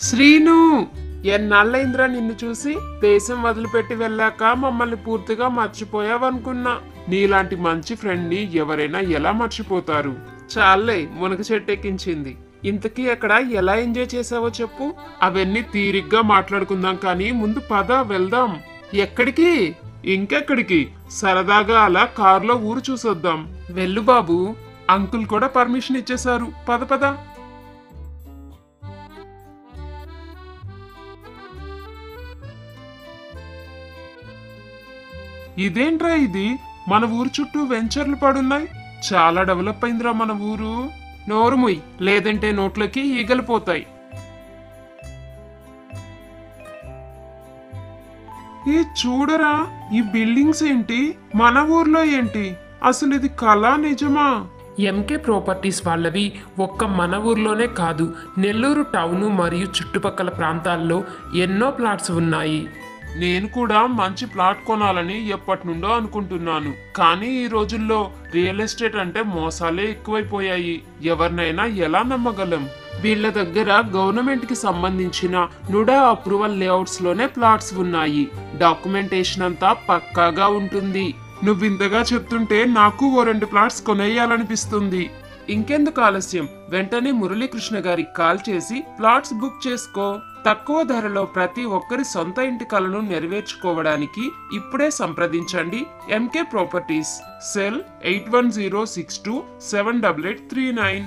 శ్రీను, ఎన్నాళ్ళైందిరా నిన్ను చూసి. దేశం వదిలిపెట్టి వెళ్ళాక మమ్మల్ని పూర్తిగా మర్చిపోయావనుకున్నా. నీలాంటి మంచి ఫ్రెండ్ ని ఎవరైనా ఎలా మర్చిపోతారు? చాలే మునగ చెట్టెక్కించింది. ఇంతకీ అక్కడ ఎలా ఎంజాయ్ చేసావో చెప్పు. అవన్నీ తీరిగ్గా మాట్లాడుకుందాం, కానీ ముందు పద వెళ్దాం. ఎక్కడికి? ఇంకెక్కడికి? సరదాగా అలా కారులో ఊరు చూసొద్దాం. వెళ్ళు బాబు, అంకుల్ కూడా పర్మిషన్ ఇచ్చేశారు. పద పద. ఇదేంట్రా ఇది? మన ఊరు చుట్టూ వెంచర్లు పడున్నాయి. చాలా డెవలప్ అయిందిరా మన ఊరు. నోరుముయ్, లేదంటే నోట్లోకి ఈగలు పోతాయి. ఈ చూడరా, ఈ బిల్డింగ్స్ ఏంటి? మన ఊర్లో ఏంటి? అసలు ఇది కళ నిజమా? ఎంకే ప్రాపర్టీస్ వాళ్ళవి ఒక్క మన ఊర్లోనే కాదు, నెల్లూరు టౌన్ మరియు చుట్టుపక్కల ప్రాంతాల్లో ఎన్నో ప్లాట్స్ ఉన్నాయి. నేను కూడా మంచి ప్లాట్ కొనాలని ఎప్పటి నుండో అనుకుంటున్నాను. కానీ ఈ రోజుల్లో రియల్ ఎస్టేట్ అంటే మోసాలే ఎక్కువైపోయాయి. ఎవరినైనా ఎలా నమ్మగలం? వీళ్ళ దగ్గర గవర్నమెంట్ కి సంబంధించిన నుడా అప్రూవల్ లేఅవుట్స్ లోనే ప్లాట్స్ ఉన్నాయి. డాక్యుమెంటేషన్ అంతా పక్కాగా ఉంటుంది. నువ్వింతగా చెప్తుంటే నాకు ఓ 2 ప్లాట్స్ కొనేయాలనిపిస్తుంది. ఇంకెందుకు ఆలస్యం, వెంటనే మురళీకృష్ణ గారికి కాల్ చేసి ప్లాట్స్ బుక్ చేసుకో. తక్కువ ధరలో ప్రతి ఒక్కరి సొంత ఇంటి కలను నెరవేర్చుకోవడానికి ఇప్పుడే సంప్రదించండి ఎంకే ప్రాపర్టీస్. సెల్ 8106278839.